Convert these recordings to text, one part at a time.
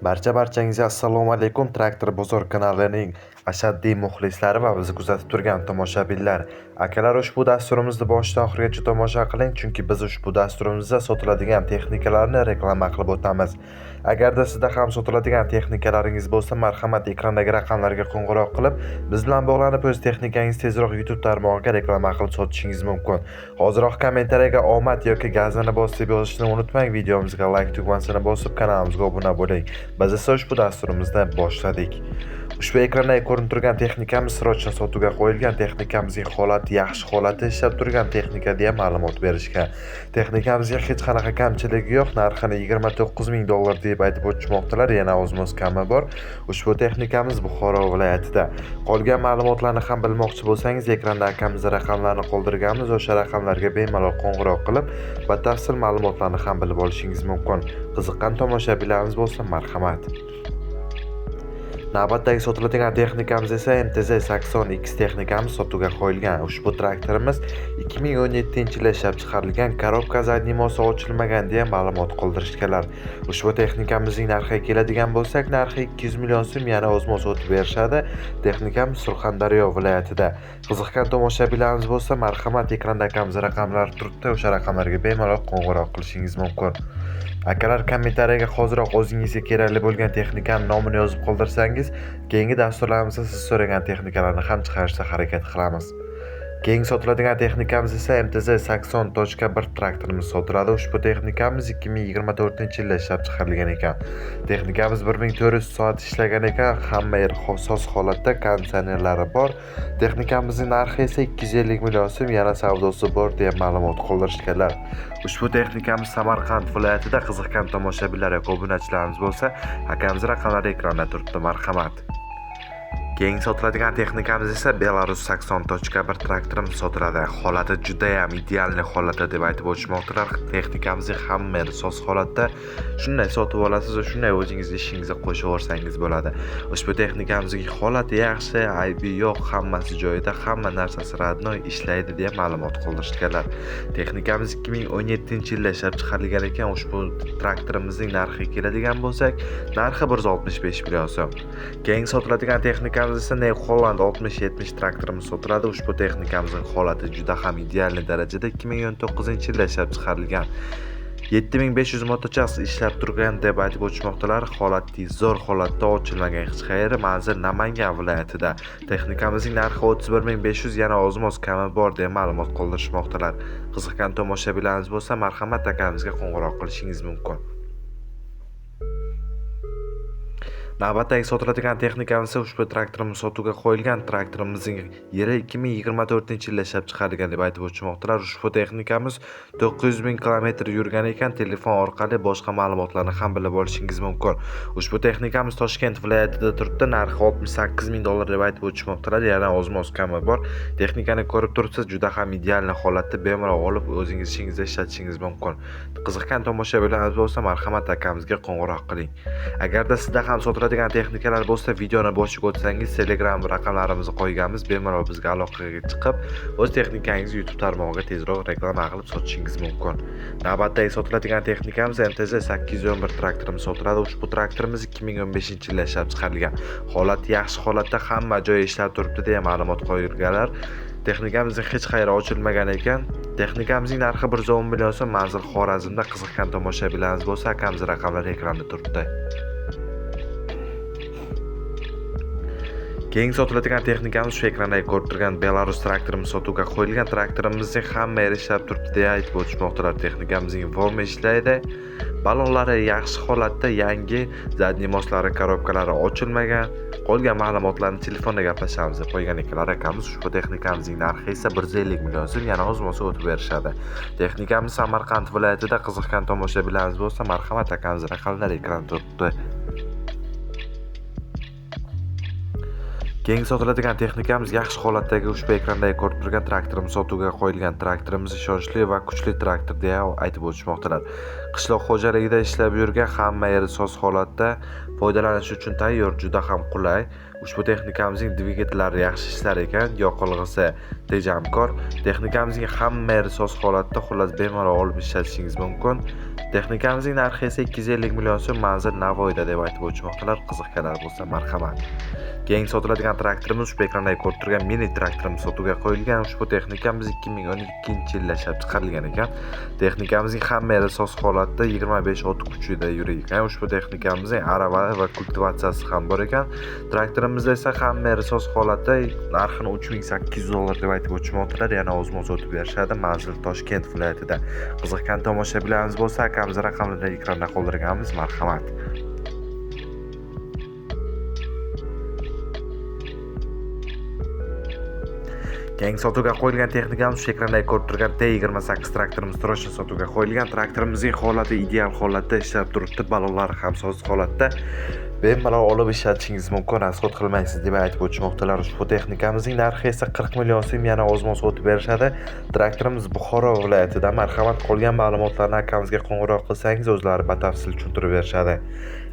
Barchangizga assalomu alaykum. Traktor bozor kanalining ashaddiy muxlislari va bizni kuzatib turgan tomoshabinlar. Akalar, ushbu dasturimizni boshidan oxirigacha tomosha qiling, chunki biz ushbu dasturimizda sotiladigan texnikalarni reklama qilib o'tamiz. Agarda sizda ham sotiladigan texnikalaringiz bo'lsa, marhamat ekrandagi raqamlarga qo'ng'iroq qilib, biz bilan bog'lanib o'z texnikangizni tezroq YouTube tarmog'iga reklama qilib sotishingiz mumkin. Hoziroq kommentariyaga omad yoki gazini bosib yozishni unutmang. Videomizga like tugmasini bosib kanalimizga obuna bo'ling. Biz esa ushbu dasturimizni boshladik. Ushbu ekranda ko'rinib turgan texnikamiz srochna sotuvga qo'yilgan. Texnikamizning holati yaxshi holatda ishlab turgan texnika deya ma'lumot berishgan. Texnikamizga hech qanaqa kamchiligi yo'q. Narxini $29,000 deb aytib o'tishmoqdalar. Yana o'z kami bor. Ushbu texnikamiz Buxoro viloyatida. Qolgan ma'lumotlarni ham bilmoqchi bo'lsangiz, ekranda akamiz raqamlarini qoldirganmiz. O'sha raqamlarga bemalol qo'ng'iroq qilib, batafsil ma'lumotlarni ham bilib olishingiz mumkin. Qiziqqan tomoshabinlarimiz bo'lsa, marhamat. Navbatdagi sotiladigan texnikamiz esa MTZ-80X texnikamiz sotuvga qo'yilgan. Ushbu traktorimiz 2017-yilda ishlab chiqarilgan, korobka zadnimosi ochilmagan deya ma'lumot qoldirishganlar. Ushbu texnikamizning narxiga keladigan bo'lsak, narxi 200 million so'm, yana o'zimiz o'tib berishadi. Texnikamiz Surxondaryo viloyatida. Qiziqqan tomoshabinlarimiz bo'lsa, marhamat, ekranda akamiz raqamlari turibdi, o'sha raqamlarga bemalol qo'ng'iroq qilishingiz mumkin. Akalar, kommentariyaga hoziroq o'zingizga kerakli bo'lgan texnikaning nomini yozib qoldirsangiz, keyingi dasturlarimizda siz so'ragan texnikalarni ham chiqarishga harakat qilamiz. Keyingi sotiladigan texnikamiz esa MTZ-80.1 traktorimiz sotiladi. Ushbu texnikamiz 2024-yilda ishlab chiqarilgan ekan. Texnikamiz 1400 soat ishlagan ekan, hamma yer soz holatda, konditsionerlari bor. Texnikamizning narxi esa 250 million so'm, yana savdosi bor deya ma'lumot qoldirishganlar. Ushbu texnikamiz Samarqand viloyatida. Qiziqqan tomoshabinlar yoki obunachilarimiz bo'lsa, akamiz raqamlari ekranda turibdi, marhamat. Keyingi sotiladigan texnikamiz esa Belarus 80.1 traktorimiz sotiladi. Holati juda ham ideal holatda deb aytib o'tishmoqdalar. Texnikamizni hamma yer soz holatda. Shunday sotib olasiz va shunday o'zingiz ishingizga qo'shib yuborsangiz bo'ladi. Ushbu texnikamizning holati yaxshi, aybi yo'q, hammasi joyida, hamma narsasi radnoy ishlaydi deya ma'lumot qoldirishganlar. Texnikamiz 2017-yilda ishlab chiqarilgan ekan. Ushbu traktorimizning narxiga keladigan bo'lsak, narxi 165 million so'm. Keyingi sotiladigan texnikamiz esa New Holland 6070 traktorimiz sotiladi. Ushbu texnikamizning holati juda ham ideal darajada. 2019-yilda ishlab chiqarilgan. 7500 motochas ishlab turgan deb aytib o'tishmoqdalar. Holati zo'r holatda, ochilmagan hech qayeri. Manzil Namangan viloyatida. Texnikamizning narxi 31500, yana o'zimiz kami bor deb ma'lumot qoldirishmoqdalar. Qiziqqan tomoshabinlarimiz bo'lsa, marhamat, akamizga qo'ng'iroq qilishingiz mumkin. Navbatdagi sotiladigan texnikamiz ushbu traktorimiz sotuvga qo'yilgan. Traktorimizning yeri 2024-yilda ishlab chiqarilgan deb aytib o'tishmoqdalar. Ushbu texnikamiz 900 ming kilometr yurgan ekan. Telefon orqali boshqa ma'lumotlarni ham bilib olishingiz mumkin. Ushbu texnikamiz Toshkent viloyatida turibdi. Narxi $68,000 deb aytib o'tishmoqdalar. Yana o'zimiz kami bor. Texnikani ko'rib turibsiz, juda ham ideal holatda, bemalol olib o'zingiz ishingizda ishlatishingiz mumkin. Qiziqqan tomoshabinlarimiz bo'lsa, marhamat, akamizga qo'ng'iroq qiling. Agarda sizda ham sotiladigan texnikalar bo'lsa, videoni boshiga o'tsangiz, Telegram raqamlarimizni qo'yganmiz, bemalol bizga aloqaga chiqib, o'z texnikangizni YouTube tarmog'iga tezroq reklama qilib sotishingiz mumkin. Navbatdagi sotiladigan texnikamiz MTZ-811 traktorimiz sotiladi. Ushbu traktorimiz 2015-yilda ishlab chiqarilgan. Holati yaxshi holatda, hamma joyi ishlab turibdi deya ma'lumot qo'yilganlar. Texnikamizning hech qayeri ochilmagan ekan. Texnikamizning narxi 110 million so'm, manzil Xorazmda. Qiziqqan tomoshabinlarimiz bo'lsa, akamiz raqamlari ekranda turibdi. Keyingi sotiladigan texnikamiz shu ekranda ko'rib turgan Belarus traktorimiz sotuvga qo'yilgan. Traktorimizning hamma yeri ishlab turibdi deya aytib o'tishmoqdalar. Texnikamizning forma ishlaydi. Balonlari yaxshi holatda, yangi, zadnimoslari, korobkalari ochilmagan. Qolgan ma'lumotlarni telefonda gaplashamiz deb qo'ygan ekanlar akamiz. Ushbu texnikamizning narxi esa 150 million so'm, yana o'zimiz o'tib berishadi. Texnikamiz Samarqand viloyatida. Qiziqqan tomoshabinlarimiz bo'lsa, marhamat, akamiz raqamlari ekranda turibdi. Keyingi sotiladigan texnikamiz yaxshi holatdagi ushbu ekranda ko'rib turgan traktorimiz sotuvga qo'yilgan. Traktorimiz ishonchli va kuchli traktor deya aytib o'tishmoqdalar. qishloq xo'jaligida ishlab yurgan hamma yer soz holatda foydalanish uchun tayyor, juda ham qulay. Ushbu texnikamizning dvigatellari yaxshi ishlar ekan, yoqilg'isi tejamkor. Texnikamizning hamma yeri soz holatda, xullas bemalol olib ishlatishingiz mumkin. Texnikamizning narxi esa 250 million so'm, manzil Navoiyda deb aytib o'tmoqdalar. Qiziqganlar bo'lsa marhamat. Keyingi sotiladigan traktorimiz ushbu ekranda ko'rib turgan mini traktorimiz sotuvga qo'yilgan. Ushbu texnikamiz 2012-yilda ishlab chiqarilgan ekan. Texnikamizning hamma yeri soz holatda 25 ot kuchida yurgan. Ushbu texnikamizning arava va kultivatsiyasi ham bor ekan. Traktorimizda esa hamma yeri soz holatda, narxini $3800 deb aytib o'tmoqdalar. Yana o'zimiz o'tib berishadi. Manzil Toshkent viloyatida. Qiziqgan tomoshabinlarimiz bo'lsa, akamiz raqamlarni ekranda qoldirganmiz. Marhamat. Keyingi sotuvga qo'yilgan texnikamiz shu ekranda ko'rib turgan T28 traktorimiz Troshni sotuvga qo'yilgan. Traktorimizning holati ideal holatda ishlab turibdi. Ballonlari ham soz holatda. Bemalol olib ishlatishingiz mumkin, rasxod qilmaysiz deb aytib o'tmoqdalar. Ushbu texnikamizning narxi esa 40 million so'm, yana o'zimiz o'tib berishadi. Traktorimiz Buxoro viloyatida. Marhamat, qolgan ma'lumotlarni akamizga qo'ng'iroq qilsangiz o'zlari batafsil tushuntirib berishadi.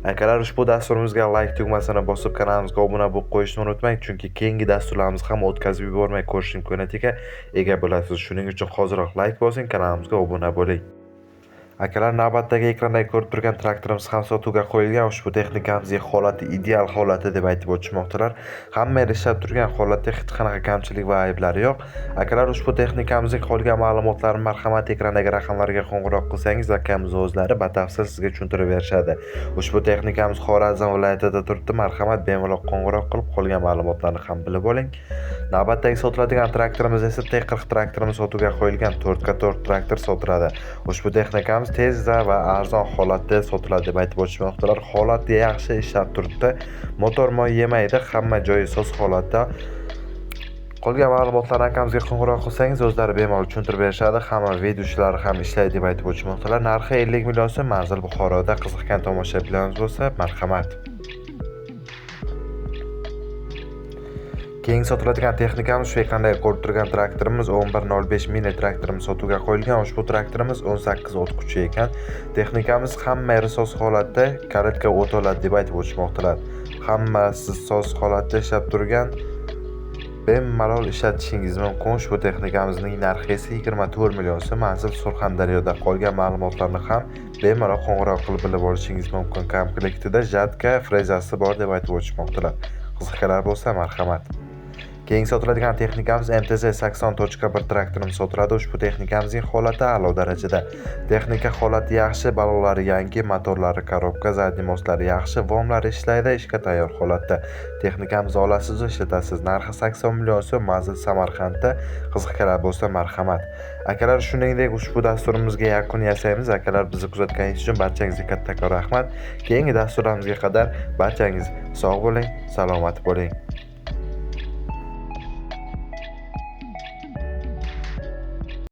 Akalar, ushbu dasturimizga like tugmasini bosib kanalimizga obuna bo'lib qo'yishni unutmang, chunki keyingi dasturlarimiz ham o'tkazib yubormay ko'rish imkoniyatiga ega bo'lasiz. Shuning uchun hoziroq like bosing, kanalimizga obuna bo'ling. Akalar, navbatdagi ekranda ko'rib turgan traktorimiz ham sotuvga qo'yilgan. Ushbu texnikamizning holati ideal holati deb aytib o'tishmoqdalar. Hamma yer ishlab turgan holatda hech qanaqa kamchilik va ayblari yo'q. Akalar, ushbu texnikamizning qolgan ma'lumotlarini marhamat ekrandagi raqamlarga qo'ng'iroq qilsangiz, akamiz o'zlari batafsil sizga tushuntirib berishadi. Ushbu texnikamiz Xorazm viloyatida turibdi. Marhamat, bemalol qo'ng'iroq qilib qolgan ma'lumotlarni ham bilib oling. Navbatdagi sotiladigan traktorimiz esa T40 traktorimiz sotuvga qo'yilgan. 4x4 traktor sotiladi. Ushbu texnikamiz tezda va arzon holatda sotiladi deb aytib o'tishmoqdalar. Holati yaxshi, ishlab turibdi. Motor moy yemaydi, hamma joyi soz holatda. Qolgan ma'lumotlarni akamizga qo'ng'iroq qilsangiz, o'zlari bemalol tushuntirib berishadi. Hamma videochilari ham ishlaydi deb aytib o'tishmoqdalar. Narxi 50 million so'm, manzil Buxoroda. Qiziqgan tomoshabinlarimiz bo'lsa, marhamat. Keyingi sotiladigan texnikamiz shu ekranda ko'rib turgan traktorimiz 1105 mini traktorimiz sotuvga qo'yilgan. Ushbu traktorimiz 18 ot kuchi ekan. Texnikamiz hamma yeri soz holatda, kalitka o't oladi deb aytib o'tishmoqdalar. Hammasi soz holatda ishlab turgan. Bemalol ishlatishingiz mumkin. Ushbu texnikamizning narxi esa 24 million so'm, manzil Surxondaryoda. Qolgan ma'lumotlarni ham bemalol qo'ng'iroq qilib bilib olishingiz mumkin. Komplektida jatka, frezasi bor deb aytib o'tishmoqdalar. Qiziqganlar bo'lsa marhamat. Keyingi sotiladigan texnikamiz MTZ-80.1 traktorimiz sotiladi. Ushbu texnikamizning holati a'lo darajada. Texnika holati yaxshi, ballonlari yangi, motorlari korobka, zadniy mostlari yaxshi, vomlari ishlaydi, ishga tayyor holatda. Texnikamizni olasiz, ishlatasiz. Narxi 80 million so'm, manzil Samarqandda. Qiziqganlar bo'lsa marhamat. Akalar, shuningdek ushbu dasturimizga yakun yasaymiz. Akalar, bizni kuzatganingiz uchun barchangizga kattakon rahmat. Keyingi dasturlarimizga qadar barchangiz sog' bo'ling, salomat bo'ling.